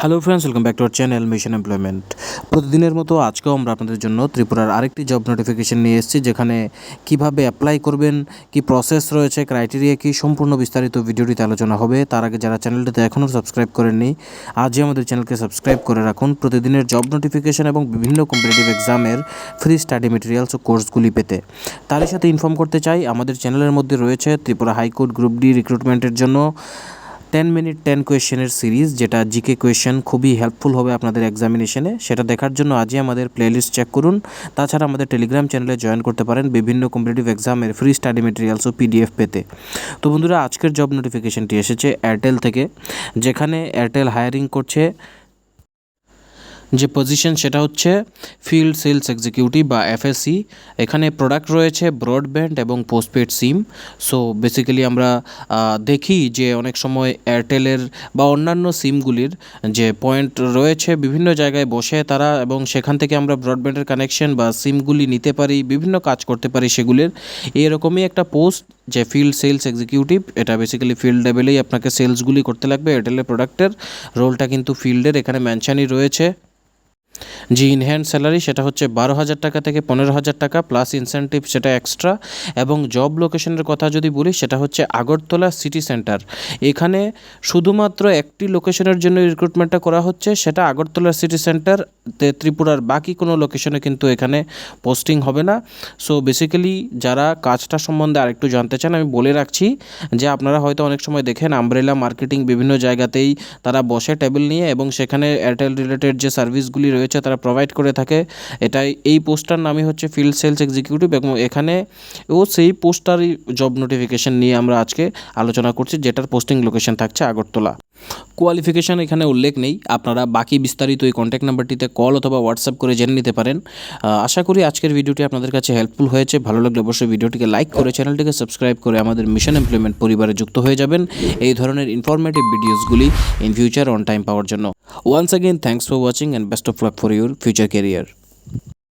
Hello friends, welcome back to our channel mission employment. প্রতিদিনের মতো আজকেও আমরা আপনাদের জন্য ত্রিপুরার আরেকটি জব নোটিফিকেশন নিয়ে এসেছি, যেখানে কিভাবে অ্যাপ্লাই করবেন, কি প্রসেস রয়েছে, ক্রাইটেরিয়া কি, সম্পূর্ণ বিস্তারিত ভিডিওটিতে আলোচনা হবে। তার আগে যারা চ্যানেলটিতে এখনও সাবস্ক্রাইব করেননি, আজই আমাদের চ্যানেলকে সাবস্ক্রাইব করে রাখুন প্রতিদিনের জব নোটিফিকেশন এবং বিভিন্ন কম্পিটিটিভ এক্সামের ফ্রি স্টাডি মেটেরিয়ালস ও কোর্সগুলি পেতে। তারই সাথে ইনফর্ম করতে চাই, আমাদের চ্যানেলের মধ্যে রয়েছে ত্রিপুরা হাইকোর্ট গ্রুপ ডি রিক্রুটমেন্টের জন্য 10 মিনিট 10 কোয়েশ্চেনের সিরিজ, যেটা জিকে কোয়েশ্চেন খুবই হেল্পফুল হবে আপনাদের এক্সামিনেশনে। সেটা দেখার জন্য আজই আমাদের প্লেলিস্ট চেক করুন। তাছাড়া আমাদের টেলিগ্রাম চ্যানেলে জয়েন করতে পারেন বিভিন্ন কম্পিটিটিভ এক্সামের ফ্রি স্টাডি মেটেরিয়ালস ও পিডিএফ পেতে। তো বন্ধুরা, আজকের জব নোটিফিকেশনটি এসেছে এয়ারটেল থেকে, যেখানে এয়ারটেল হায়ারিং করছে। যে পজিশন সেটা হচ্ছে ফিল্ড সেলস এক্সিকিউটিভ বা এফএসসি। এখানে প্রোডাক্ট রয়েছে ব্রডব্যান্ড এবং পোস্টপেড সিম। সো বেসিক্যালি আমরা দেখি যে অনেক সময় এয়ারটেলের বা অন্যান্য সিমগুলির যে পয়েন্ট রয়েছে বিভিন্ন জায়গায় বসে তারা, এবং সেখান থেকে আমরা ব্রডব্যান্ডের কানেকশন বা সিমগুলি নিতে পারি, বিভিন্ন কাজ করতে পারি সেগুলির। এরকমই একটা পোস্ট যে ফিল্ড সেলস এক্সিকিউটিভ, এটা বেসিক্যালি ফিল্ড লেভেলেই আপনাকে সেলসগুলি করতে লাগবে এয়ারটেলের প্রোডাক্টের। রোলটা কিন্তু ফিল্ডের এখানে মেনশনই রয়েছে। যে ইনহ্যান্ড স্যালারি সেটা হচ্ছে 12,000 টাকা থেকে 15,000 টাকা, প্লাস ইনসেন্টিভ সেটা এক্সট্রা। এবং জব লোকেশনের কথা যদি বলি, সেটা হচ্ছে আগরতলা সিটি সেন্টার। এখানে শুধুমাত্র একটি লোকেশনের জন্য রিক্রুটমেন্টটা করা হচ্ছে, সেটা আগরতলা সিটি সেন্টার। ত্রিপুরার বাকি কোনো লোকেশনে কিন্তু এখানে পোস্টিং হবে না। সো বেসিক্যালি যারা কাজটা সম্বন্ধে আরেকটু জানতে চান, আমি বলে রাখছি যে আপনারা হয়তো অনেক সময় দেখেন আমব্রেলা মার্কেটিং বিভিন্ন জায়গাতেই তারা বসে টেবিল নিয়ে, এবং সেখানে এয়ারটেল রিলেটেড যে সার্ভিসগুলি রয়েছে তারা প্রোভাইড করে থাকে। এটাই এই পোস্টটার নামই হচ্ছে ফিল্ড সেলস এক্সিকিউটিভ, এবং এখানে সেই পোস্টারই জব নোটিফিকেশন নিয়ে আমরা আজকে আলোচনা করছি, যেটার পোস্টিং লোকেশন থাকছে আগরতলা। কোয়ালিফিকেশান এখানে উল্লেখ নেই, আপনারা বাকি বিস্তারিত এই কন্ট্যাক্ট নাম্বারটিতে কল অথবা হোয়াটসঅ্যাপ করে জেনে নিতে পারেন। আশা করি আজকের ভিডিওটি আপনাদের কাছে হেল্পফুল হয়েছে। ভালো লাগলে অবশ্যই ভিডিওটিকে লাইক করে চ্যানেলটিকে সাবস্ক্রাইব করে আমাদের মিশন এমপ্লয়মেন্ট পরিবারে যুক্ত হয়ে যাবেন এই ধরনের ইনফরমেটিভ ভিডিওসগুলি ইন ফিউচার অন টাইম পাওয়ার জন্য। Once again thanks for watching and best of luck for your future career.